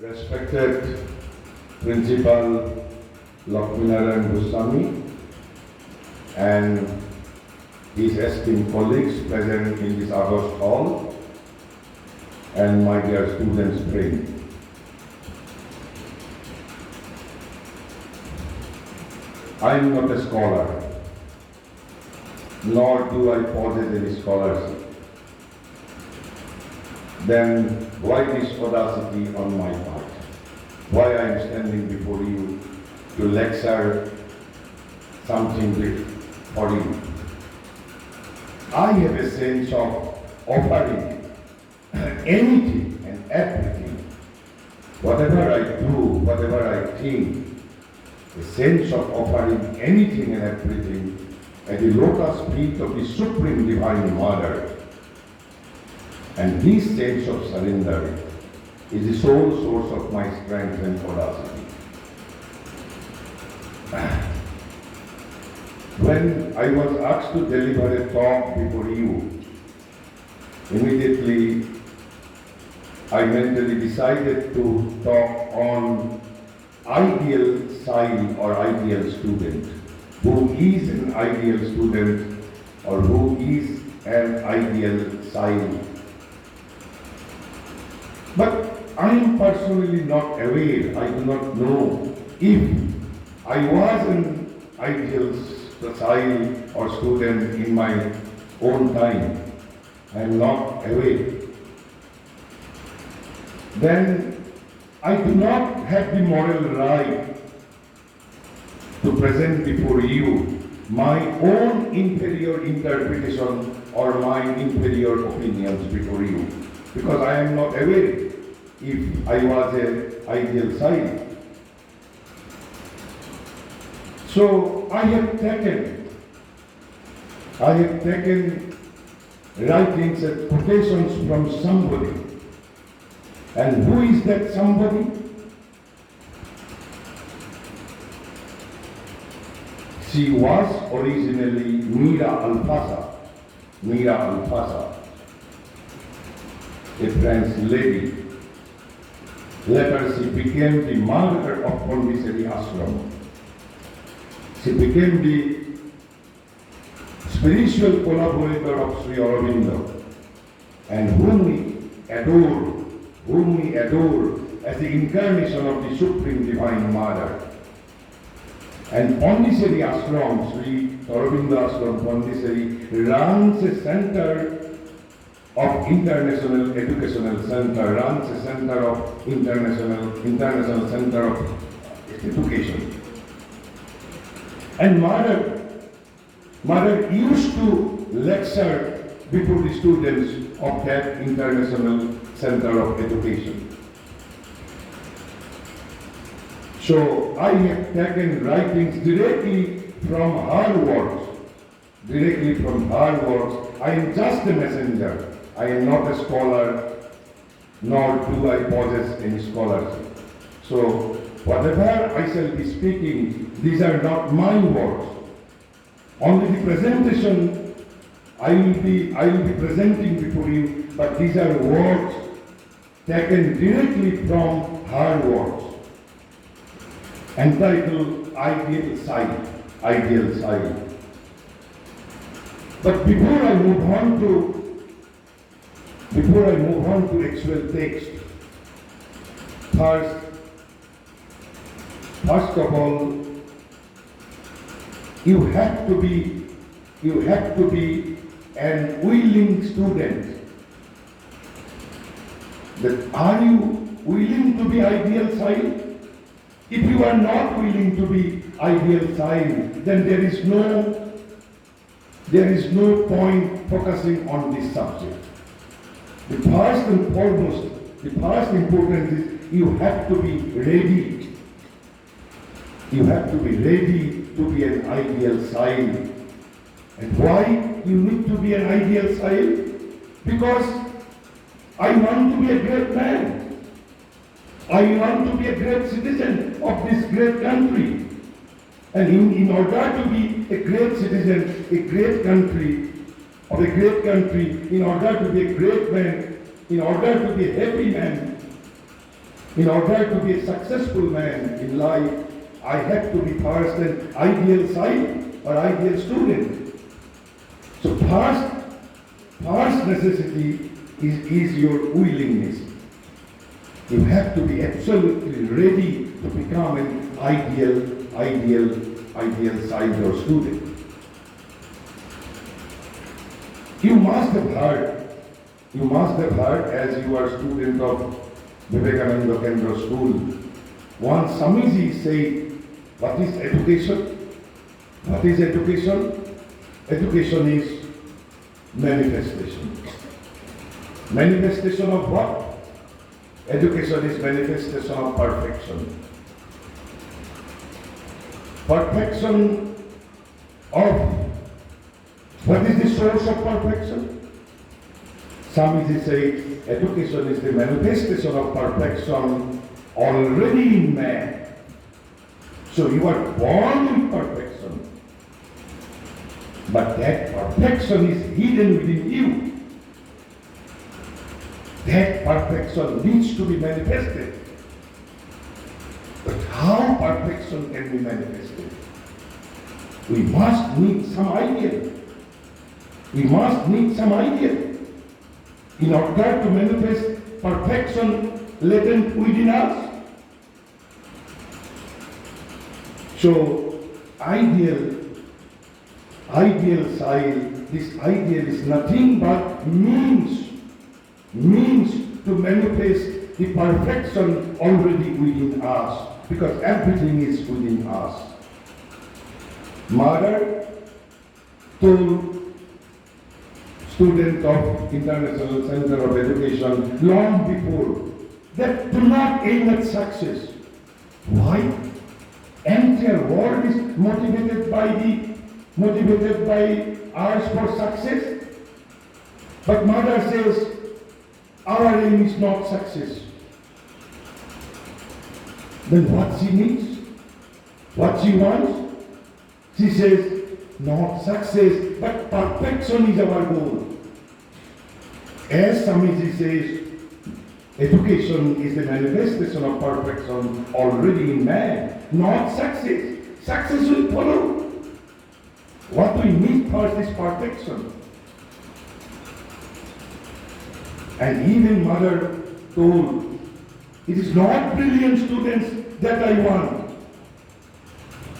Respected Principal Lakshminarayan Goswami and his esteemed colleagues present in this August hall, and my dear students praying. I am not a scholar, nor do I possess any scholarship. Then why this audacity on my part? Why I am standing before you to lecture something for you? I have a sense of offering anything and everything. Whatever I do, whatever I think, a sense of offering anything and everything at the lotus feet of the Supreme Divine Mother. And this sense of surrender is the sole source of my strength and audacity. When I was asked to deliver a talk before you, immediately I mentally decided to talk on ideal child or ideal student. Who is an ideal student or who is an ideal child? But I am personally not aware, I do not know if I was an ideal child or student in my own time. I am not aware. Then I do not have the moral right to present before you my own inferior interpretation or my inferior opinions before you, because I am not aware if I was an ideal child. So I have taken writings and quotations from somebody. And who is that somebody? She was originally Mira Alfasa, a French lady. Later she became the mother of Pondiceri Ashram. She became the spiritual collaborator of Sri Aurobindo, and whom we adore as the incarnation of the Supreme Divine Mother. And Pondiceri Ashram, Sri Aurobindo Ashram Pondiceri, runs a center of international educational center, runs a center of international center of education. And Mother used to lecture before the students of that international center of education. So I have taken writings directly from her words. I am just a messenger. I am not a scholar, nor do I possess any scholarship. So whatever I shall be speaking, these are not my words. Only the presentation I will be presenting before you, but these are words taken directly from her words, entitled Ideal Child. But before I move on to actual text, first of all, you have to be an willing student. That are you willing to be ideal child? If you are not willing to be ideal child, then there is no point focusing on this subject. The first and foremost, the first importance is you have to be ready. You have to be ready to be an ideal child. And why you need to be an ideal child? Because I want to be a great man. I want to be a great citizen of this great country. And in order to be a great citizen, a great country, in order to be a great man, in order to be a happy man, In order to be a successful man in life, I have to be first an ideal child or ideal student. So first necessity is your willingness. You have to be absolutely ready to become an ideal child or student. You must have heard as you are a student of Vivekananda Kendra School, once Swamiji said, what is education? What is education? Education is manifestation. Manifestation of what? Education is manifestation of perfection. Perfection of, what is the source of perfection? Swamiji said, education is the manifestation of perfection already in man. So you are born in perfection. But that perfection is hidden within you. That perfection needs to be manifested. But how perfection can be manifested? We must need some idea. We must need some idea. In order to manifest perfection latent within us. So, ideal child, this ideal is nothing but means to manifest the perfection already within us, because everything is within us. Mother told student of International Center of Education long before that do not aim at success. Why? Entire world is motivated by ours for success. But mother says, our aim is not success. Then what she needs? What she wants? She says, not success, but perfection is our goal. As Swamiji says, education is the manifestation of perfection already in man, not success. Success will follow. What we need first is perfection. And even mother told, it is not brilliant students that I want.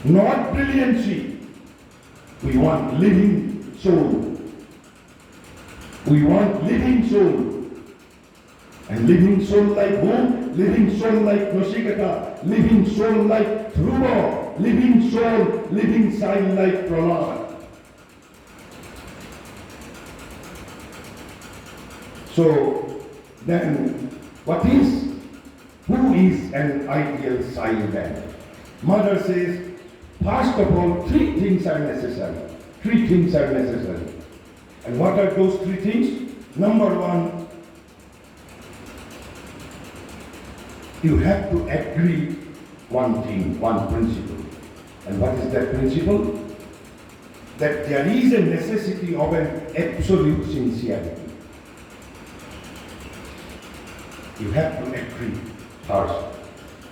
Not brilliancy. We want living soul. We want living soul. And living soul like whom? Living soul like Nasikata. Living soul like Dhruva. Living soul, living sign like Prahlad. So, then, who is an ideal child then? Mother says, first of all, three things are necessary. Three things are necessary. And what are those three things? Number one, you have to agree one thing, one principle. And what is that principle? That there is a necessity of an absolute sincerity. You have to agree first.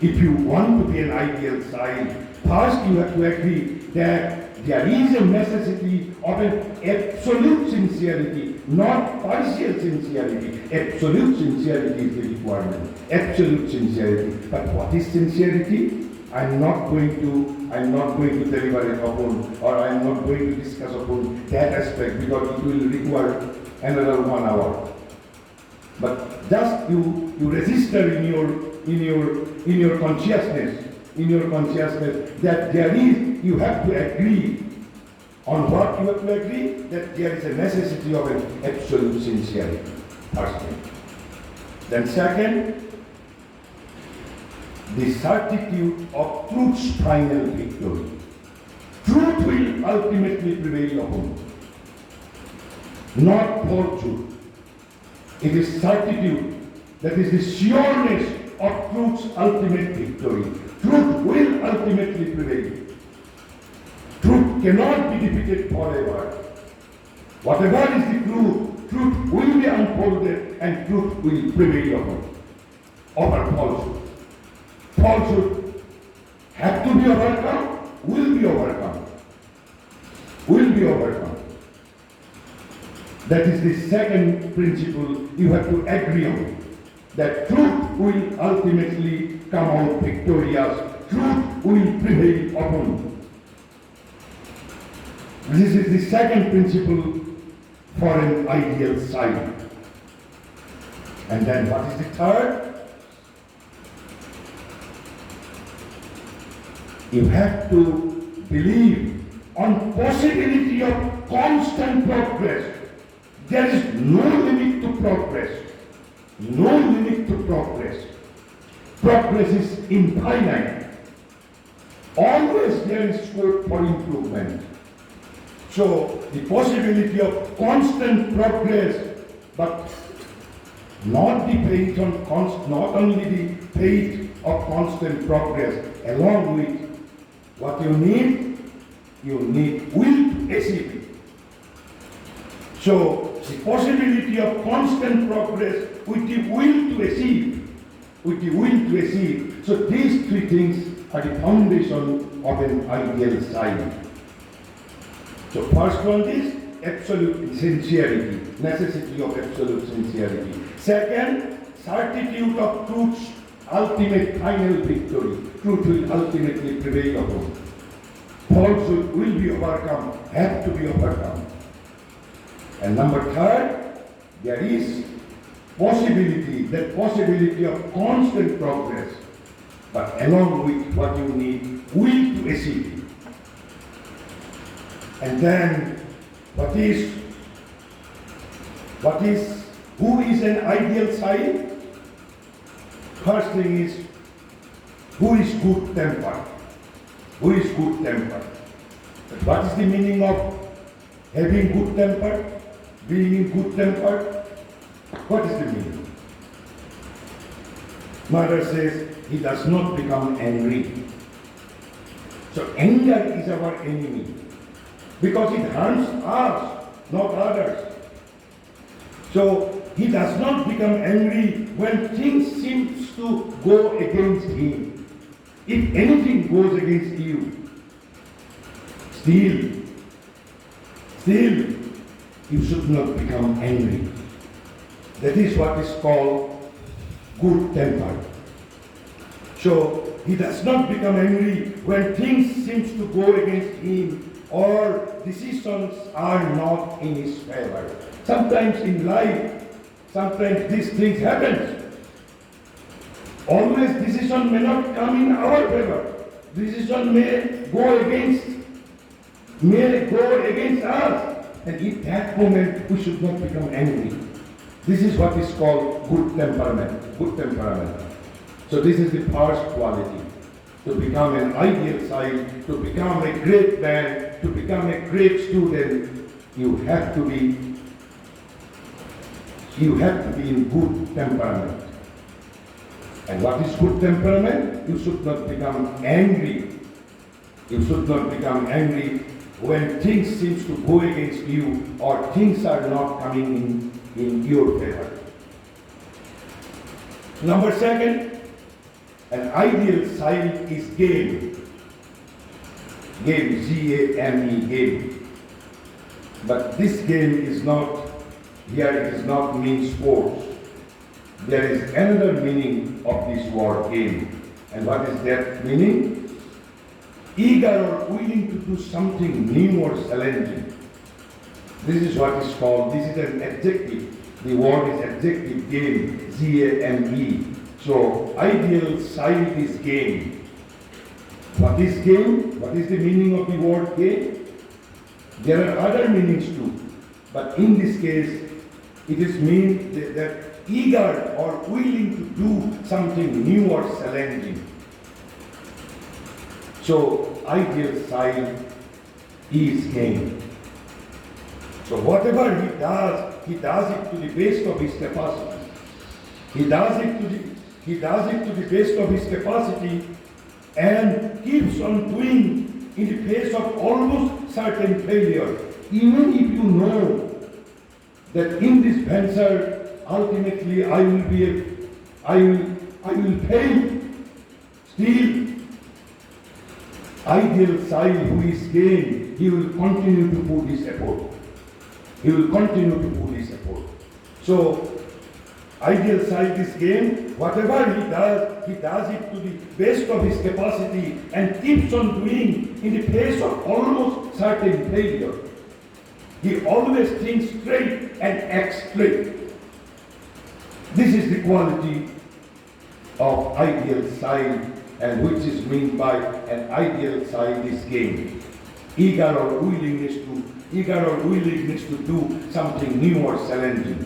If you want to be an ideal child, first you have to agree that there is a necessity of an absolute sincerity, not partial sincerity. Absolute sincerity is the requirement. Absolute sincerity. But what is sincerity? I'm not going to deliberate upon, or I'm not going to discuss upon that aspect, because it will require another 1 hour. But just you register in your consciousness that there is, you have to agree. On what you have to agree? That there is a necessity of an absolute sincerity. First thing. Then second, the certitude of truth's final victory. Truth will ultimately prevail upon, not falsehood. It is certitude, that is the sureness of truth's ultimate victory. Truth will ultimately prevail. Truth cannot be defeated forever. Whatever is the truth will be unfolded and truth will prevail over falsehood. falsehood have to be overcome, will be overcome. Will be overcome. That is the second principle you have to agree on. That truth will ultimately come out victorious. Truth will prevail upon. This is the second principle for an ideal side. And then what is the third? You have to believe on possibility of constant progress. There is no limit to progress. No limit to progress. Progress is infinite. Always there is scope for improvement. So the possibility of constant progress, but not not only the faith of constant progress, along with what you need will to achieve it. So the possibility of constant progress with the will to achieve, So these three things are the foundation of an ideal side. So first one is absolute sincerity, necessity of absolute sincerity. Second, certitude of truth's ultimate final victory. Truth will ultimately prevail upon. Falsehood will be overcome, have to be overcome. And number third, there is that possibility of constant progress, but along with what you need, will to achieve it. And then, who is an ideal side? First thing is, who is good tempered? Who is good tempered? What is the meaning of having good temper? Being in good temper? What is the meaning? Mother says, he does not become angry. So anger is our enemy, because it harms us, not others. So he does not become angry when things seem to go against him. If anything goes against you, still, you should not become angry. That is what is called good temper. So he does not become angry when things seem to go against him or decisions are not in his favor. Sometimes in life, these things happen. Always decision may not come in our favor. Decision may go against us. And in that moment, we should not become angry. This is what is called good temperament. So this is the first quality. To become an ideal child, to become a great man, to become a great student, you have to be in good temperament. And what is good temperament? You should not become angry. You should not become angry when things seem to go against you or things are not coming in your favor. Number second, an ideal child is game. Game, G-A-M-E, game. But this game is not, here it is not mean sports. There is another meaning of this word game. And what is that meaning? Eager or willing to do something new or challenging. This is what is called, this is an adjective. The word is adjective, game, G-A-M-E. So, ideal child is game. What is game? What is the meaning of the word game? There are other meanings too. But in this case, it is mean that eager or willing to do something new or challenging. So, ideal child is game. So whatever he does it to the best of his capacity. He does it to the best of his capacity and keeps on doing in the face of almost certain failure. Even if you know that in this venture ultimately I will fail. Still, ideal child who is game, he will continue to put his effort. He will continue to put his effort. So, ideal child is game, whatever he does it to the best of his capacity and keeps on doing in the face of almost certain failure. He always thinks straight and acts straight. This is the quality of ideal child, and which is meant by an ideal child is game. Eager or willingness to do something new or challenging.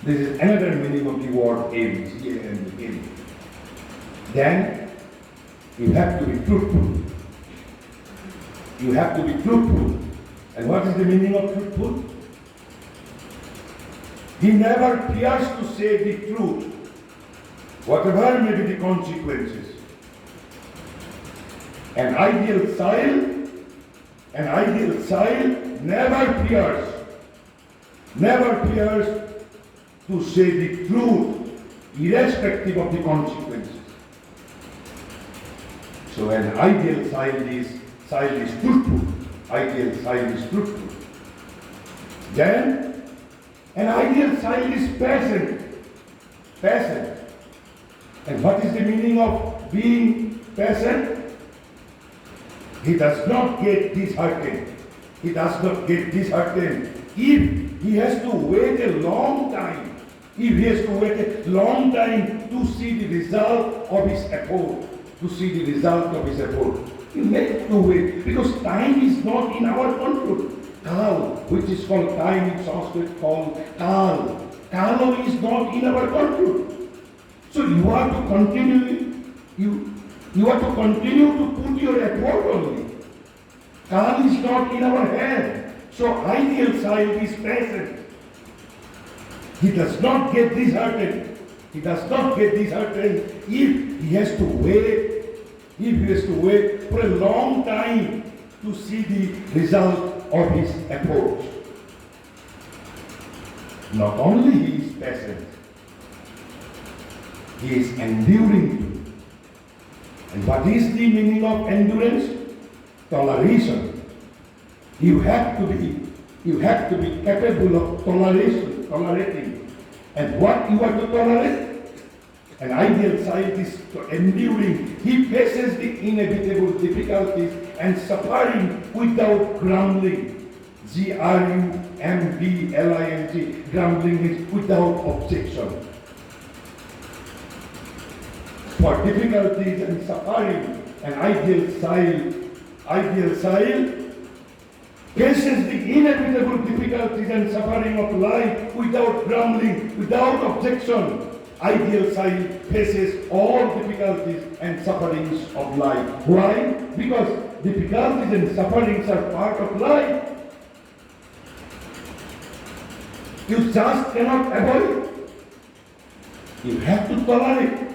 This is another meaning of the word aim, C-A-M-E. Then you have to be truthful. You have to be truthful. And what is the meaning of truthful? He never fears to say the truth, whatever may be the consequences. An ideal child never fears to say the truth, irrespective of the consequences. So an ideal child is truthful. Ideal child is truthful. Then an ideal child is patient. And what is the meaning of being patient? He does not get disheartened. If he has to wait a long time, to see the result of his effort, he may to wait, because time is not in our control. Kal, which is called time in Sanskrit, called Kal. Kalo is not in our control. So you are to continue. You are to continue to put your effort only. Kal is not in our hand. So ideal child is patient. He does not get disheartened. If he has to wait for a long time to see the result of his effort. Not only he is patient, he is enduring. And what is the meaning of endurance? Toleration. You have to be capable of tolerating. And what you are to tolerate? An ideal child is enduring. He faces the inevitable difficulties and suffering without grumbling. Grumbling. Grumbling is without objection. For difficulties and suffering, an ideal child faces the inevitable difficulties and suffering of life without grumbling, without objection. Ideal child faces all difficulties and sufferings of life. Why? Because difficulties and sufferings are part of life. You just cannot avoid it. You have to tolerate.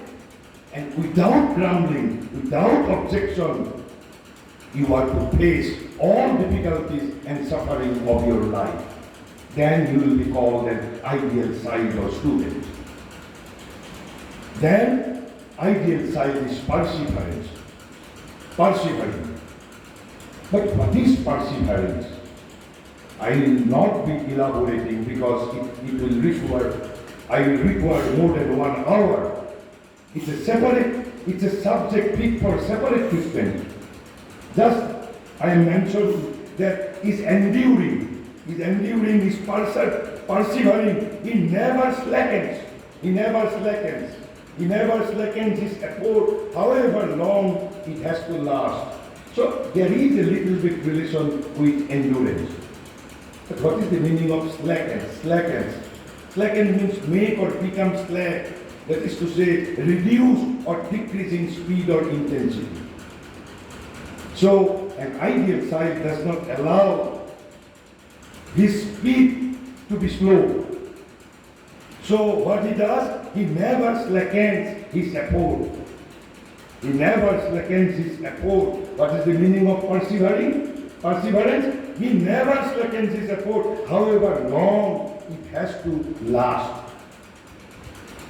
And without grumbling, without objection, you are to face all difficulties and suffering of your life. Then you will be called an ideal child or student. Then, ideal child is perseverance. Persevering. But what is perseverance? I will not be elaborating because I will require more than 1 hour. It's a subject fit for separate treatment. Just I mentioned that is enduring. Is persevering. He never slackens. He never slackens his effort, however long it has to last. So there is a little bit relation with endurance. But what is the meaning of slackens? Slacken means make or become slack. That is to say, reduce or decrease in speed or intensity. So an ideal child does not allow his speed to be slow. So what he does, he never slackens his effort. What is the meaning of persevering? Perseverance, he never slackens his effort, however long it has to last.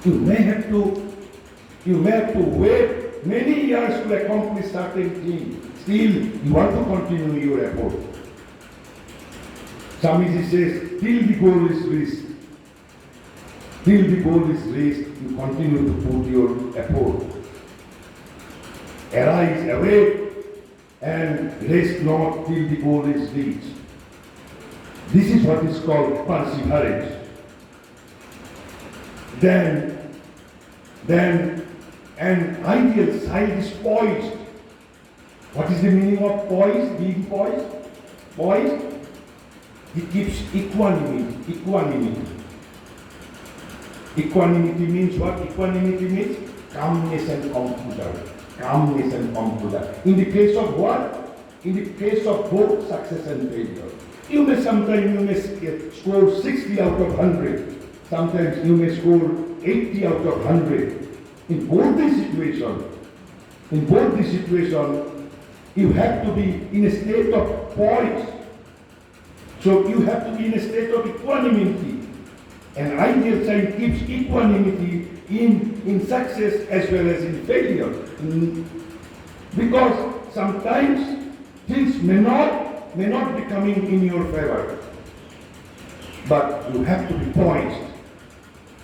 You may have to wait many years to accomplish certain thing. Still, you want to continue your effort. Swamiji says, till the goal is reached, till the goal is reached, you continue to put your effort. Arise, awake, and rest not till the goal is reached. This is what is called perseverance. Then an ideal child is poised. What is the meaning of poised? Being poised? Poised? It keeps equanimity. Equanimity means what? Equanimity means calmness and composure. Calmness and composure. In the case of what? In the case of both success and failure. Sometimes you may score 60 out of 100. Sometimes you may score 80 out of 100. In both these situations, you have to be in a state of poise. So you have to be in a state of equanimity. An ideal child keeps equanimity in success as well as in failure. Because sometimes things may not be coming in your favor. But you have to be poised.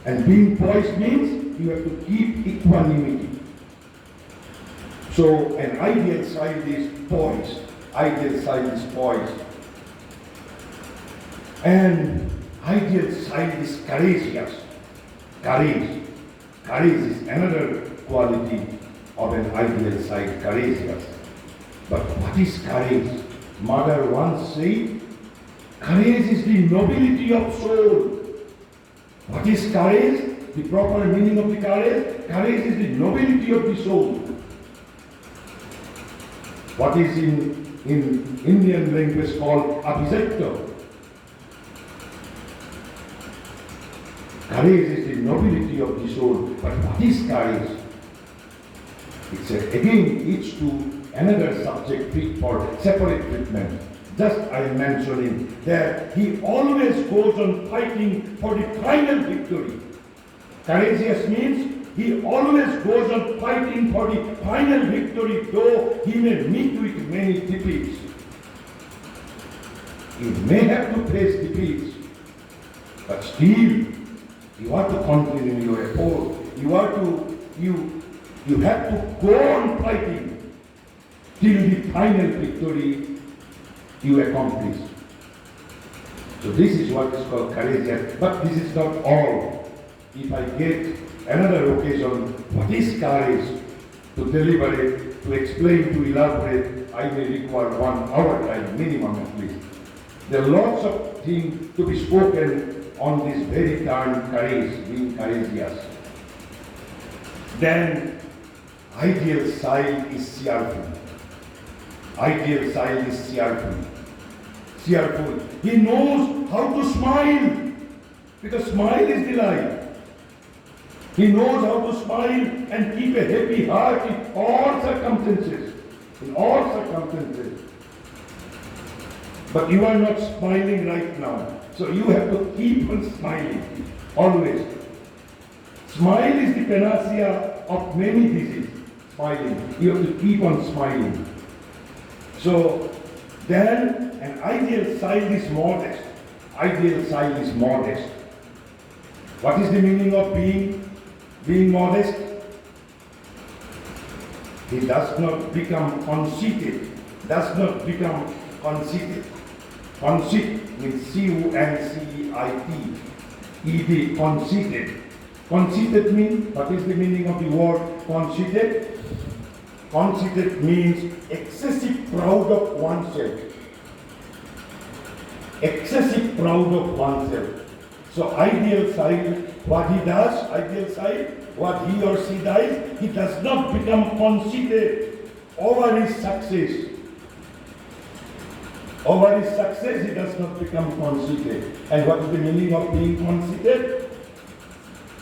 And being poised means you have to keep equanimity. So an ideal child is poised. Ideal child is poised. And ideal child is courageous. Courage. Courage is another quality of an ideal child, courageous. But what is courage? Mother once said, courage is the nobility of soul. What is courage? The proper meaning of the courage? Courage is the nobility of the soul. What is in Indian language called abhijekta? Courage is the nobility of the soul. But what is courage? It's again, it's to another subject fit for separate treatment. Just I am mentioning that he always goes on fighting for the final victory. Courageous means he always goes on fighting for the final victory, though he may meet with many defeats. He may have to face defeats, but still you have to continue your effort. You have to go on fighting till the final victory you accomplish. So this is what is called courageous. But this is not all. If I get another occasion, what is courage, to deliberate, to explain, to elaborate, I may require 1 hour time minimum at least. There are lots of things to be spoken on this very term courage, being courageous. Then ideal child is cheerful. Ideal child is cheerful. Cheerful. He knows how to smile, because smile is delight. He knows how to smile and keep a happy heart in all circumstances. In all circumstances. But you are not smiling right now. So you have to keep on smiling. Always. Smile is the panacea of many diseases. Smiling. You have to keep on smiling. So then an ideal child is modest. Ideal child is modest. What is the meaning of being modest? He does not become conceited. Does not become conceited. Conceit means C-O-N-C-E-I-T. E-D, conceited. Conceited means, what is the meaning of the word conceited? Conceited means excessive proud of oneself. Excessive proud of oneself. So ideal child, what he does, ideal child, what he or she does, he does not become conceited over his success. Over his success, he does not become conceited. And what is the meaning of being conceited?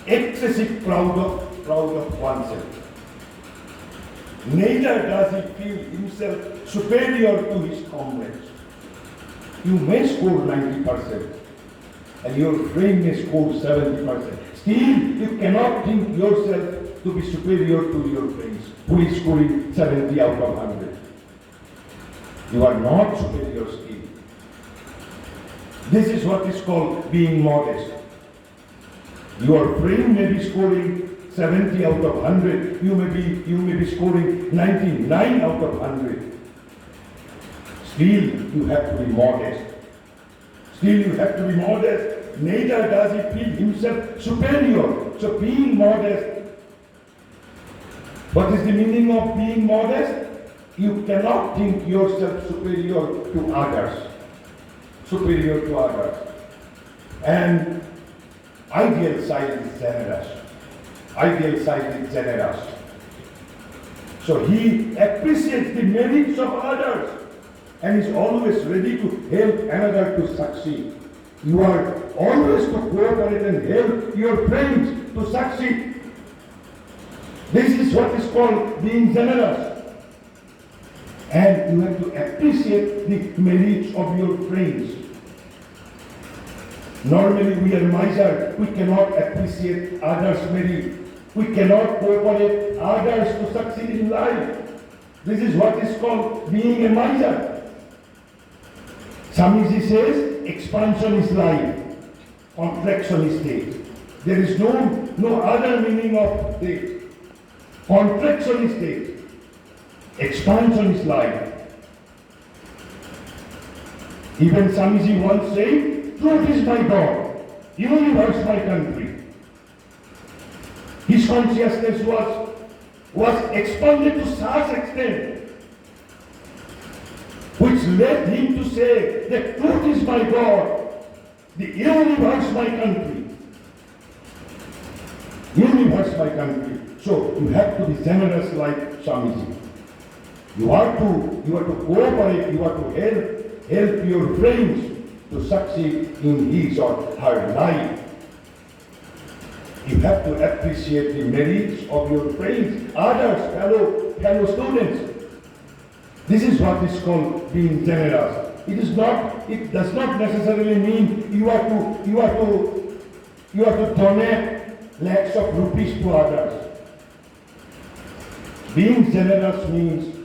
Excessive proud of oneself. Neither does he feel himself superior to his comrades. You may score 90%, and your friend may score 70%. Still, you cannot think yourself to be superior to your friends who is scoring 70 out of 100. You are not superior skill. This is what is called being modest. Your friend may be scoring 70 out of 100. You may be scoring 99 out of 100. Still, you have to be modest. Still, you have to be modest. Neither does he feel himself superior. So being modest, what is the meaning of being modest? You cannot think yourself superior to others. Superior to others. And ideal side is generous. Ideal side is generous. So he appreciates the merits of others and is always ready to help another to succeed. You are always to cooperate and help your friends to succeed. This is what is called being generous. And you have to appreciate the merits of your friends. Normally we are miser. We cannot appreciate others' merit. We cannot cooperate others to succeed in life. This is what is called being a miser. Swamiji says, expansion is life, contraction is death. There is no other meaning of death. Contraction is death. Expansion is life. Even Swamiji once said, truth is my God, universe my country. His consciousness was expanded to such extent which led him to say that truth is my God, the universe my country. Universe my country. So you have to be generous like Swamiji. You are to cooperate, you are to help your friends to succeed in his or her life. You have to appreciate the merits of your friends, others, fellow students. This is what is called being generous. It does not necessarily mean you are to donate lakhs of rupees to others. Being generous means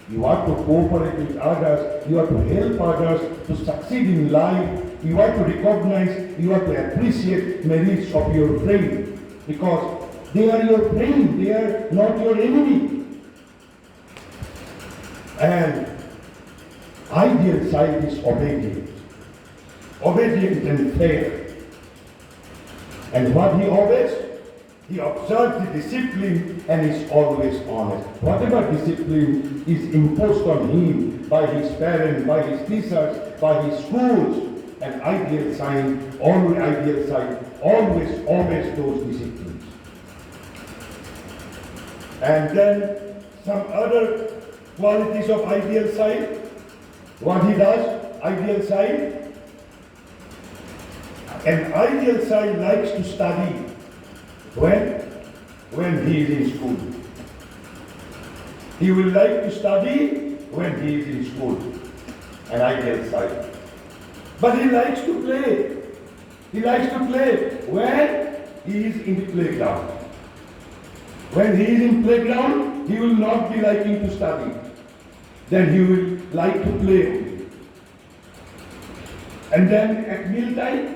you are to cooperate with others, you are to help others to succeed in life, you are to recognize, you are to appreciate merits of your friend because they are your friend, they are not your enemy. And ideal side is obedient and fair. And what he obeys? He observes the discipline and is always honest. Whatever discipline is imposed on him by his parents, by his teachers, by his schools, an ideal side always obeys those disciplines. And then some other qualities of ideal side. What he does, ideal side. An ideal side likes to study. When he is in school. He will like to study when he is in school, an ideal side. But he likes to play. He likes to play when he is in the playground. When he is in playground, he will not be liking to study. Then he will like to play. And then at mealtime,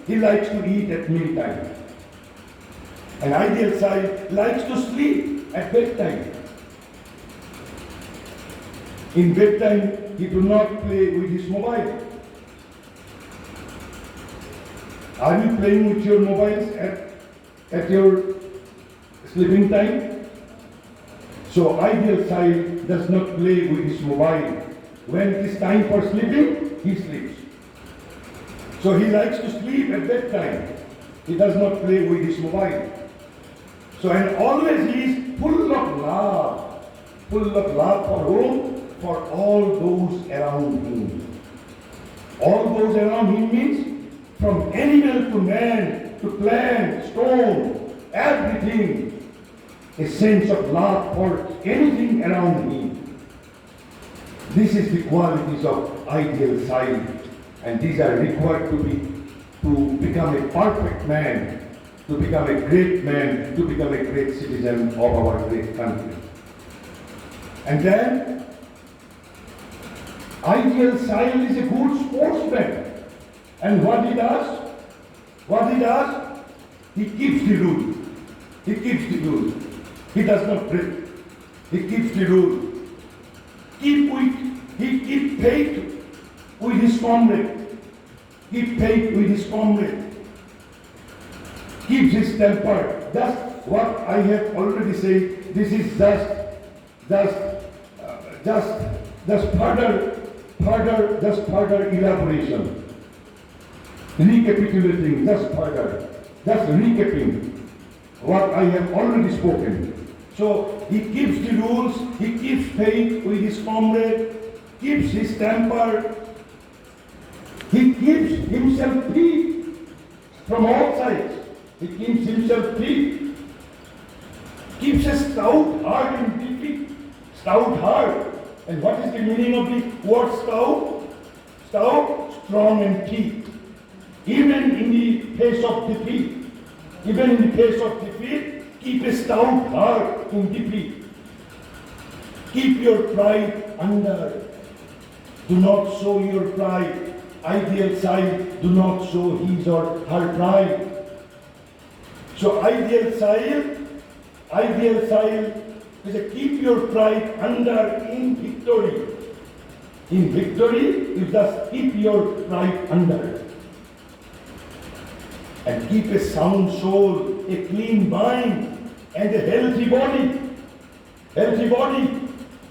he likes to eat at mealtime. An ideal side likes to sleep at bedtime. In bedtime, he do not play with his mobile. Are you playing with your mobiles at your sleeping time? So ideal side does not play with his mobile. When it is time for sleeping, he sleeps. So he likes to sleep at bedtime. He does not play with his mobile. So and always he is full of love for whom? For all those around him. All those around him means from animal to man to plant, stone, everything. A sense of love for anything around him. This is the qualities of ideal side. And these are required to become a perfect man. to become a great man, to become a great citizen of our great country. And then, ideal child is a good sportsman. And what he does? What he does? He keeps the rule. He keeps the rule. He does not break. He keeps the rule. He keeps faith with his comrade. Keep faith with his comrade. Keeps his temper. That's what I have already said. This is just further elaboration. Recapitulating, just recapping what I have already spoken. So he keeps the rules, he keeps faith with his comrade, keeps his temper, he keeps himself free from all sides. He keeps himself free, keeps a stout heart in defeat. Stout heart. And what is the meaning of the word stout? Stout, strong and free. Even in the face of defeat, keep a stout heart in defeat. Keep your pride under. Do not show your pride. Ideal child, do not show his or her pride. So ideal child is a keep your pride under in victory. In victory, you just keep your pride under. And keep a sound soul, a clean mind, and a healthy body,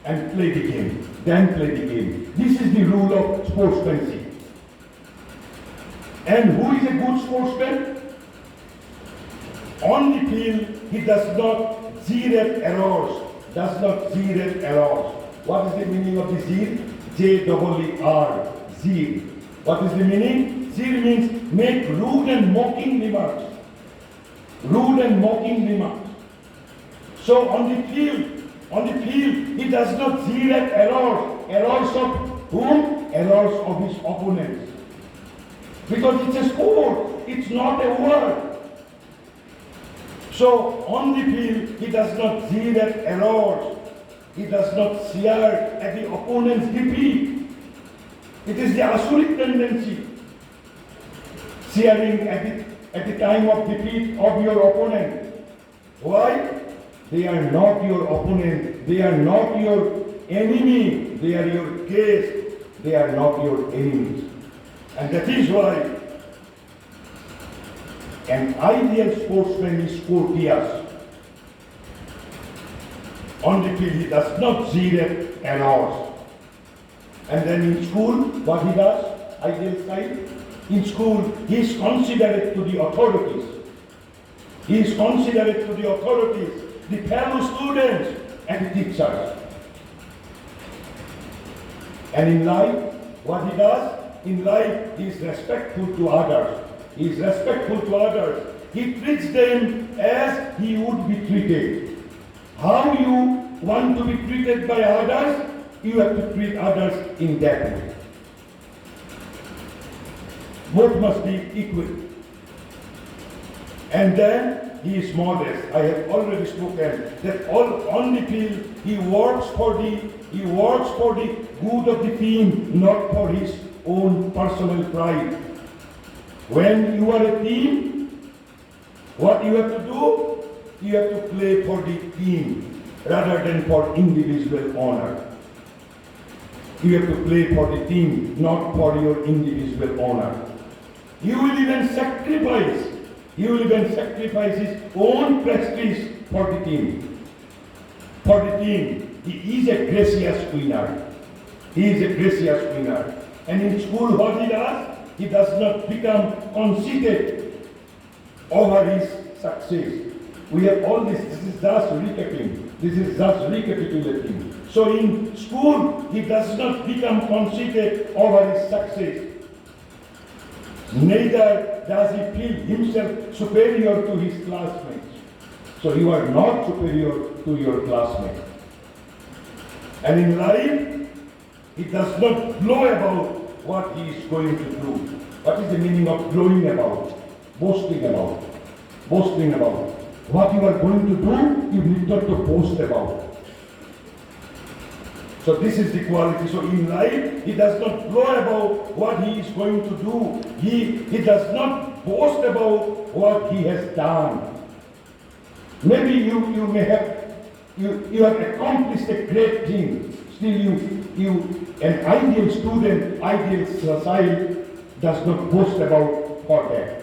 and play the game. Then play the game. This is the rule of sportsmanship. And who is a good sportsman? On the field, he does not zero errors. What is the meaning of the zero? J-E-E-R, zero. What is the meaning? Zero means make rude and mocking remarks. So on the field, he does not zero errors. Errors of whom? Errors of his opponents. Because it's a sport, it's not a word. So on the field, he does not zero errors. He does not share at the opponent's defeat. It is the Asuric tendency. Sharing at the time of defeat of your opponent. Why? They are not your opponent. They are not your enemy. They are your guest. They are not your enemies. And that is why an ideal sportsman is courteous. On the field, he does not zero errors. And then in school, what he does, ideal side, in school, he is considerate to the authorities. The fellow students and the teachers. And in life, what he does? In life, he is respectful to others. He treats them as he would be treated. How you want to be treated by others, you have to treat others in that way. Both must be equal. And then he is modest. I have already spoken that on the field he works for the good of the team, not for his own personal pride. When you are a team, what you have to do? You have to play for the team rather than for individual honor. You have to play for the team, not for your individual honor. You will even sacrifice his own prestige for the team. He is a gracious winner. And in school, what he does? He does not become conceited over his success. We have all this. This is just recapitulating. So in school, he does not become conceited over his success. Neither does he feel himself superior to his classmates. So you are not superior to your classmates. And in life, he does not blow about what he is going to do. What is the meaning of blowing about? Boasting about. boasting about. What you are going to do, you need not to boast about. So this is the quality. So in life, he does not blow about what he is going to do. He does not boast about what he has done. Maybe you may have you have accomplished a great thing. Still an ideal student, ideal child does not boast about for that.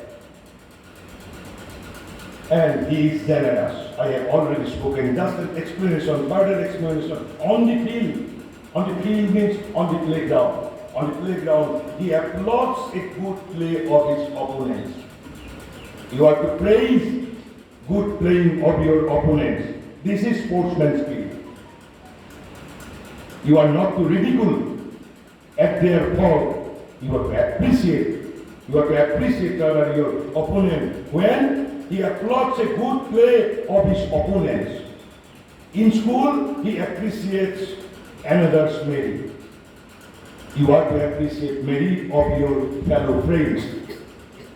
And he is generous. I have already spoken. Just an explanation, further explanation. On the field. On the field means on the playground. On the playground, he applauds a good play of his opponents. You are to praise good playing of your opponents. This is sportsmanship. You are not to ridicule at their fault. You are to appreciate. You are to appreciate your opponent when he applauds a good play of his opponents. In school, he appreciates another's merit. You are to appreciate merit of your fellow friends.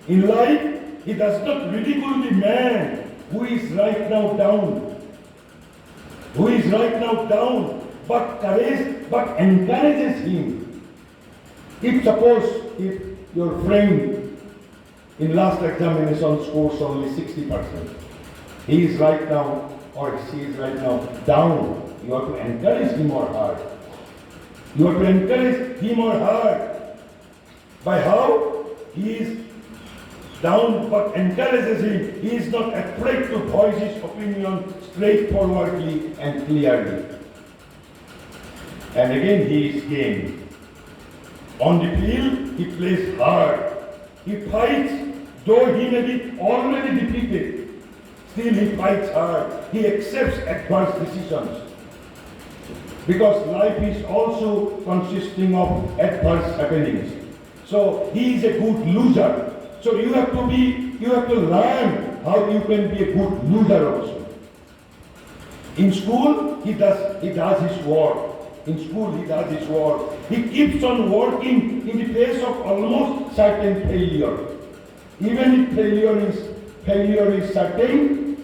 In life, he does not ridicule the man who is right now down. But encourages him. If your friend in last examination scores only 60%, he is right now or she is right now down. You have to encourage him or her. You have to encourage him or her. By how? He is down but encourages him. He is not afraid to voice his opinion straightforwardly and clearly. And again he is game. On the field, he plays hard. He fights, though he may be already defeated. Still he fights hard. He accepts adverse decisions. Because life is also consisting of adverse happenings. So he is a good loser. So you have to learn how you can be a good loser also. In school, he does his work. He keeps on working in the face of almost certain failure. Even if failure is certain,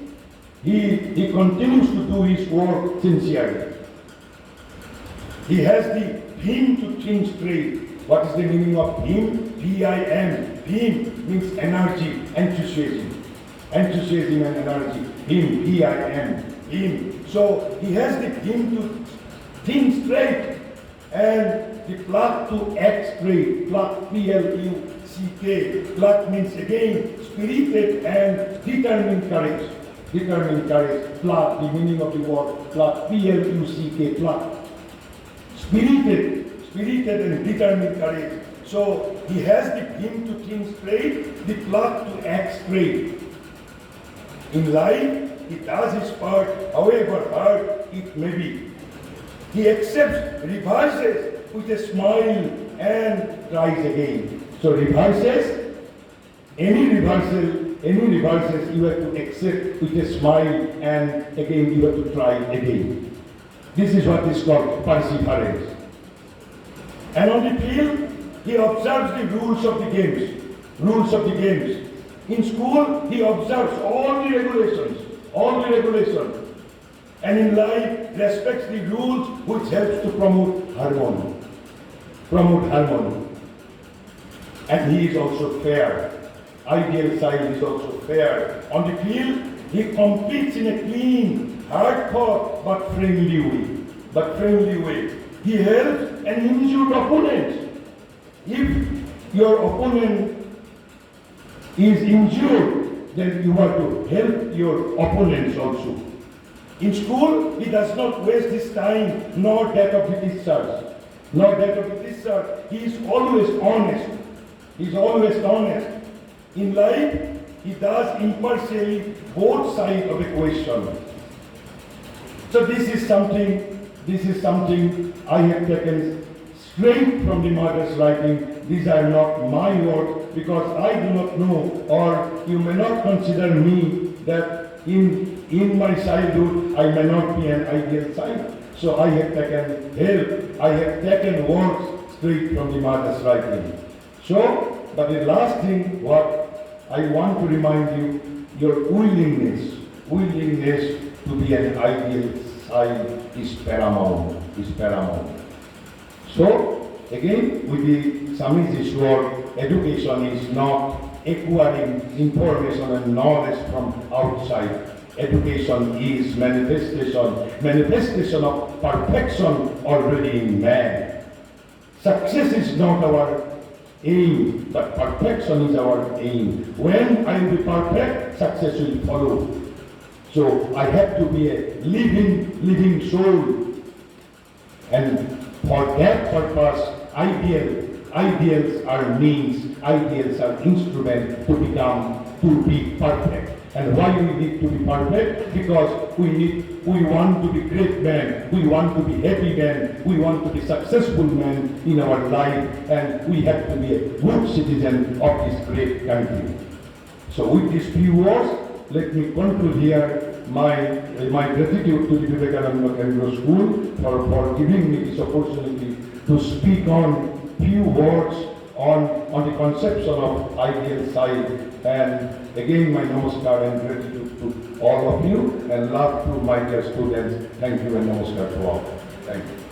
he continues to do his work sincerely. He has the vim to think straight. What is the meaning of vim? V-I-M. Vim means energy, enthusiasm. Enthusiasm and energy. Vim, V-I-M. Vim. So he has the vim to think straight and the pluck to act straight. Pluck, P-L-U-C-K. Pluck means again spirited and determined courage. Determined courage. Pluck, the meaning of the word pluck, P-L-U-C-K. Pluck. Spirited and determined courage. So he has the vim to think straight, the pluck to act straight. In life, he does his part, however hard it may be. He accepts reverses with a smile and tries again. So reverses, any reverses you have to accept with a smile and again you have to try again. This is what is called perseverance. And on the field, he observes the rules of the games. In school, he observes all the regulations. And in life, respects the rules which helps to promote harmony. And he is also fair. Ideal child is also fair. On the field, he competes in a clean, hardcore, but friendly way. He helps an injured opponent. If your opponent is injured, then you have to help your opponents also. In school, he does not waste his time, nor that of the teachers. He is always honest. In life, he does impartially both sides of a question. So this is something I have taken straight from the mother's writing. These are not my words because I do not know, or you may not consider me that in my childhood I may not be an ideal child. So I have taken help. I have taken words straight from the mother's writing. So, but the last thing what I want to remind you, your willingness to be an ideal child is paramount, So, again, with the Swamiji's word, education is not acquiring information and knowledge from outside. Education is manifestation of perfection already in man. Success is not our aim, but perfection is our aim. When I will be perfect, success will follow. So I have to be a living soul. And for that purpose, ideals are means, ideals are instruments to be perfect. And why we need to be perfect? Because we want to be great men, we want to be happy men, we want to be successful men in our life, and we have to be a good citizen of this great country. So with these few words, let me conclude here my gratitude to the Vivekananda Kendra School for giving me this opportunity to speak on few words on the conception of ideal side. And again, my namaskar and gratitude to all of you, and love to my dear students. Thank you and namaskar to all. Thank you.